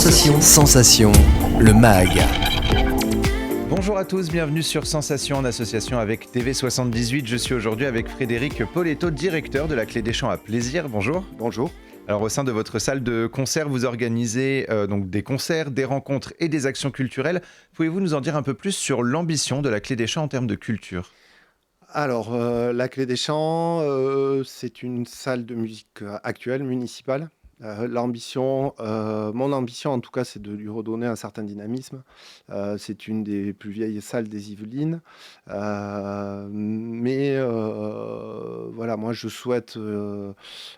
Sensation, le MAG. Bonjour à tous, bienvenue sur Sensation en association avec TV78. Je suis aujourd'hui avec Frédéric Poletto, directeur de la Clé des Champs à Plaisir. Bonjour. Bonjour. Alors au sein de votre salle de concert, vous organisez donc des concerts, des rencontres et des actions culturelles. Pouvez-vous nous en dire un peu plus sur l'ambition de la Clé des Champs en termes de culture ? Alors, la Clé des Champs, c'est une salle de musique actuelle, municipale. Mon ambition en tout cas, c'est de lui redonner un certain dynamisme. C'est une des plus vieilles salles des Yvelines. Voilà, moi je souhaite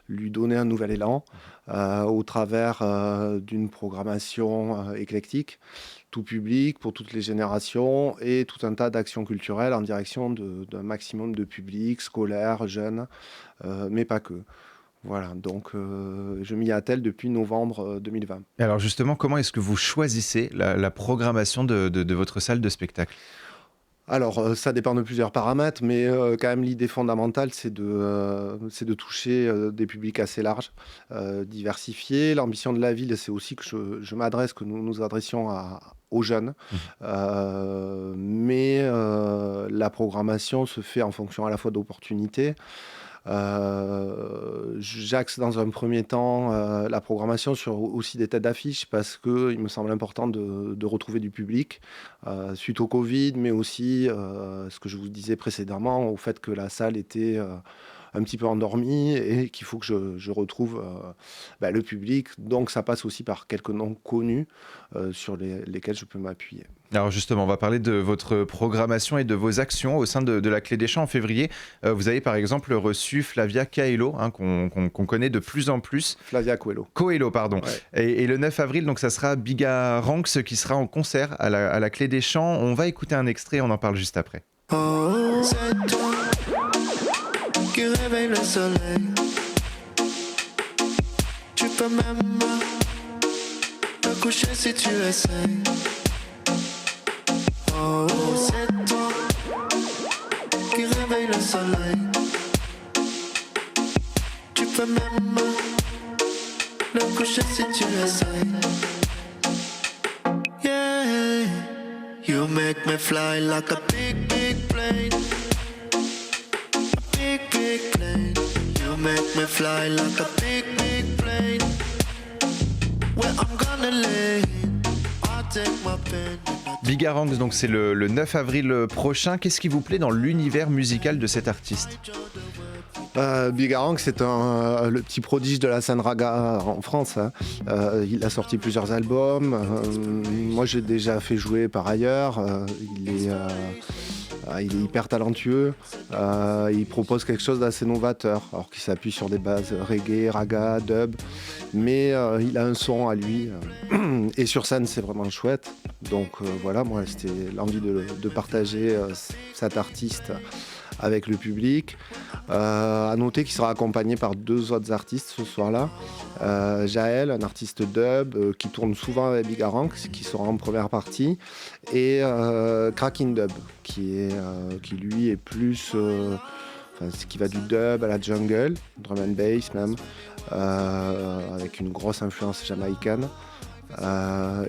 lui donner un nouvel élan au travers d'une programmation éclectique, tout public, pour toutes les générations, et tout un tas d'actions culturelles en direction d'un maximum de publics, scolaires, jeunes, mais pas que. Voilà, donc je m'y attelle depuis novembre 2020. Et alors justement, comment est-ce que vous choisissez la programmation de votre salle de spectacle ? Alors, ça dépend de plusieurs paramètres, mais quand même l'idée fondamentale, c'est de toucher des publics assez larges, diversifiés. L'ambition de la ville, c'est aussi que que nous nous adressions aux jeunes. La programmation se fait en fonction à la fois d'opportunités. J'axe dans un premier temps la programmation sur aussi des têtes d'affiche parce qu'il me semble important de retrouver du public suite au Covid, mais aussi ce que je vous disais précédemment, au fait que la salle était un petit peu endormie et qu'il faut que je retrouve le public. Donc ça passe aussi par quelques noms connus sur lesquels je peux m'appuyer. Alors justement, on va parler de votre programmation et de vos actions au sein de la Clé des Champs en février. Vous avez par exemple reçu Flavia Coelho, qu'on connaît de plus en plus. Flavia Coelho. Coelho, pardon. Ouais. Et le 9 avril, donc ça sera Bigaranx qui sera en concert à la Clé des Champs. On va écouter un extrait, on en parle juste après. Oh, c'est toi qui réveille le soleil. Tu peux même te coucher si tu essayes. Oh, c'est toi qui réveille le soleil. Tu peux même le coucher si tu essayes. Yeah, you make me fly like a big, big plane. A big, big plane. You make me fly like a big, big plane. Where I'm gonna lay, I'll take my pen. Bigaranx, donc c'est le 9 avril prochain. Qu'est-ce qui vous plaît dans l'univers musical de cet artiste ? Bigaranx, c'est le petit prodige de la scène raga en France. Hein. Il a sorti plusieurs albums. Moi, j'ai déjà fait jouer par ailleurs. Il est hyper talentueux. Il propose quelque chose d'assez novateur, alors qu'il s'appuie sur des bases reggae, raga, dub. Mais il a un son à lui. Et sur scène, c'est vraiment chouette. Donc voilà, moi, c'était l'envie de partager cet artiste avec le public. À noter qu'il sera accompagné par deux autres artistes ce soir-là. Jaël, un artiste dub qui tourne souvent avec Bigaranx, qui sera en première partie, et Cracking Dub, qui lui est plus... qui va du dub à la jungle, drum and bass même, avec une grosse influence jamaïcaine.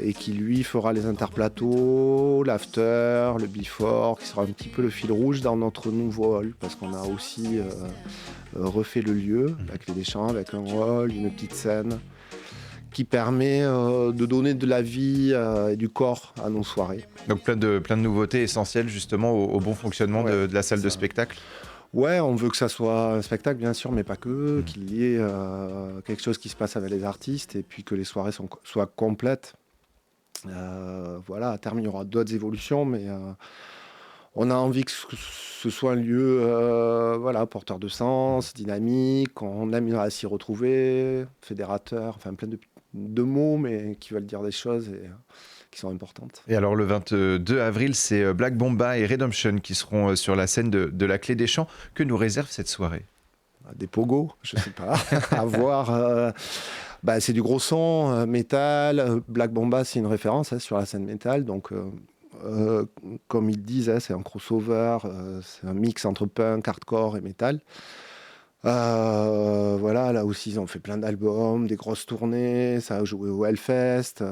Et qui lui fera les interplateaux, l'after, le before, qui sera un petit peu le fil rouge dans notre nouveau hall, parce qu'on a aussi refait le lieu, la Clé des Champs, avec un hall, une petite scène, qui permet de donner de la vie et du corps à nos soirées. Donc plein de nouveautés essentielles justement au bon fonctionnement de la salle de spectacle. Ouais, on veut que ça soit un spectacle, bien sûr, mais pas que, qu'il y ait quelque chose qui se passe avec les artistes et puis que les soirées soient complètes. Voilà, à terme, il y aura d'autres évolutions, mais on a envie que ce soit un lieu porteur de sens, dynamique, on aime à s'y retrouver, fédérateur, enfin plein de mots, mais qui veulent dire des choses et qui sont importantes. Et alors le 22 avril, c'est Black Bomba et Redemption qui seront sur la scène de la Clé des Champs. Que nous réserve cette soirée ? Des pogos, je sais pas, à voir. C'est du gros son, métal. Black Bomba, c'est une référence sur la scène métal, donc comme ils disent, c'est un crossover, c'est un mix entre punk, hardcore et métal. Voilà, là aussi, ils ont fait plein d'albums, des grosses tournées, ça a joué au Hellfest.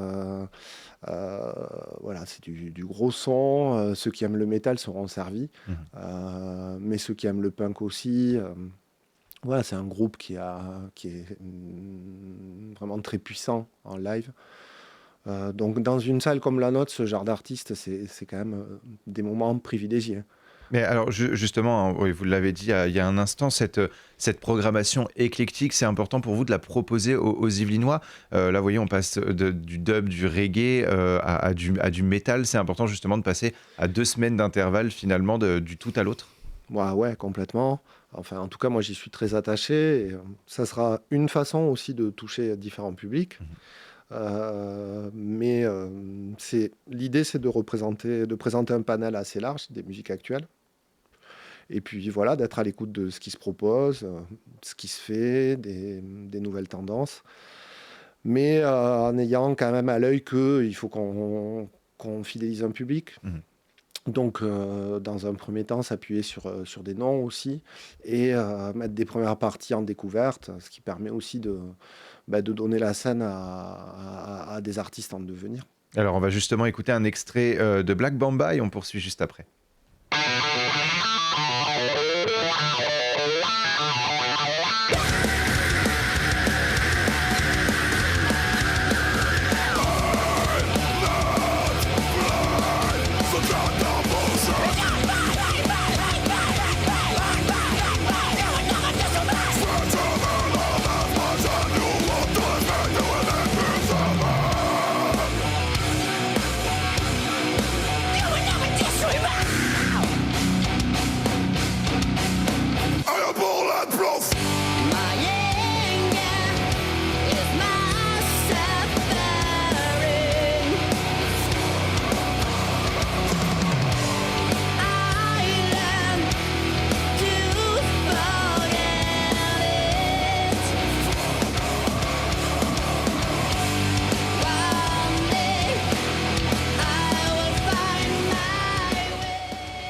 Voilà, c'est du gros son. Ceux qui aiment le métal seront servis. Mhm. Mais ceux qui aiment le punk aussi. Voilà, c'est un groupe qui est vraiment très puissant en live. Donc, dans une salle comme la nôtre, ce genre d'artiste, c'est quand même des moments privilégiés. Mais alors justement, hein, oui, vous l'avez dit il y a un instant, cette programmation éclectique, c'est important pour vous de la proposer aux Yvelinois. Là, vous voyez, on passe du dub, du reggae à du métal. C'est important justement de passer à 2 semaines d'intervalle finalement du tout à l'autre. Ouais, complètement. Enfin, en tout cas, moi, j'y suis très attaché. Et, ça sera une façon aussi de toucher différents publics. Mhm. Mais l'idée, c'est de présenter un panel assez large des musiques actuelles. Et puis voilà, d'être à l'écoute de ce qui se propose, ce qui se fait, des nouvelles tendances. Mais en ayant quand même à l'œil qu'il faut qu'on fidélise un public. Mhm. Donc, dans un premier temps, s'appuyer sur des noms aussi et mettre des premières parties en découverte, ce qui permet aussi de donner la scène à des artistes en devenir. Alors, on va justement écouter un extrait de Black Bamba et on poursuit juste après.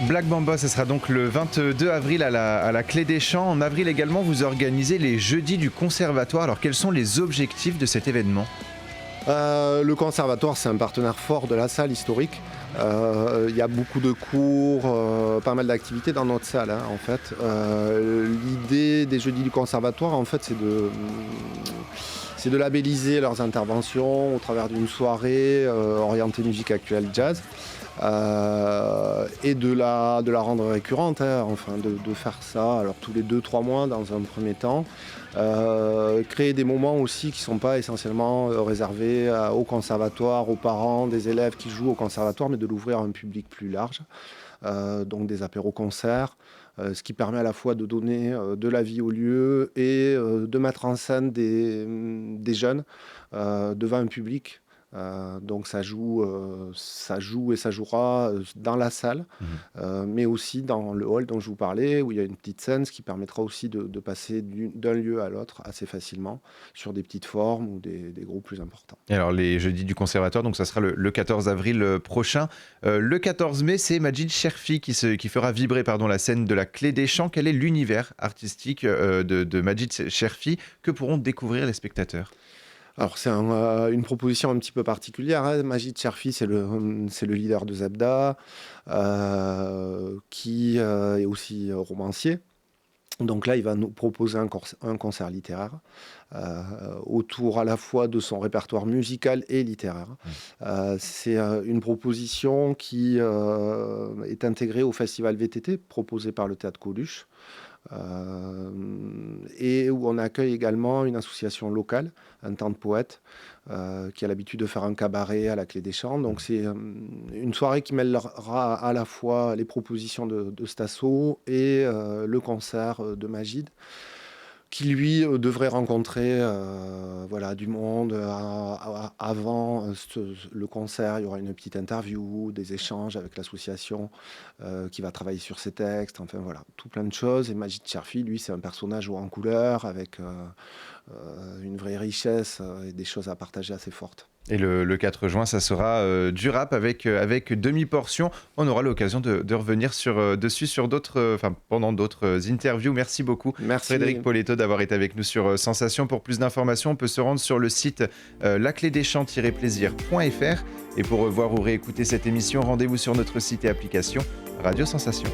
Black Bamba, ce sera donc le 22 avril à la Clé des Champs. En avril également, vous organisez les Jeudis du Conservatoire. Alors, quels sont les objectifs de cet événement ? Le conservatoire, c'est un partenaire fort de la salle historique. Il y a beaucoup de cours, pas mal d'activités dans notre salle, hein, en fait. L'idée des Jeudis du Conservatoire, en fait, c'est de labelliser leurs interventions au travers d'une soirée orientée musique actuelle jazz. Et de la rendre récurrente, hein, enfin de faire ça alors tous les 2-3 mois dans un premier temps. Créer des moments aussi qui ne sont pas essentiellement réservés au conservatoire, aux parents des élèves qui jouent au conservatoire, mais de l'ouvrir à un public plus large. Donc des apéros-concerts, ce qui permet à la fois de donner de la vie au lieu et de mettre en scène des jeunes devant un public. Donc ça joue et ça jouera dans la salle, mais aussi dans le hall dont je vous parlais, où il y a une petite scène, ce qui permettra aussi de passer d'un lieu à l'autre assez facilement sur des petites formes ou des groupes plus importants. Et alors, les Jeudis du Conservatoire, donc ça sera le 14 avril prochain. Le 14 mai, c'est Majid Cherfi qui fera vibrer la scène de la Clé des Champs. Quel est l'univers artistique de Majid Cherfi que pourront découvrir les spectateurs ? Alors c'est une proposition un petit peu particulière, hein. Majid Cherfi, c'est le leader de Zebda, qui est aussi romancier. Donc là, il va nous proposer un concert littéraire autour à la fois de son répertoire musical et littéraire. C'est une proposition qui est intégrée au festival VTT proposé par le Théâtre Coluche. Et où on accueille également une association locale, un temps de poète, qui a l'habitude de faire un cabaret à la Clé des Champs. Donc c'est une soirée qui mêlera à la fois les propositions de Stasso et le concert de Majid, qui lui devrait rencontrer du monde. Avant le concert, il y aura une petite interview, des échanges avec l'association qui va travailler sur ses textes, enfin voilà, tout plein de choses. Et Majid Cherfi, lui, c'est un personnage haut en couleur avec une vraie richesse et des choses à partager assez fortes. Et le 4 juin, ça sera du rap avec demi-portion. On aura l'occasion de revenir dessus pendant d'autres interviews. Merci beaucoup, Merci. Frédéric Poletto, d'avoir été avec nous sur Sensation. Pour plus d'informations, on peut se rendre sur le site laclédeschamps-plaisir.fr. Et pour voir ou réécouter cette émission, rendez-vous sur notre site et application Radio Sensation.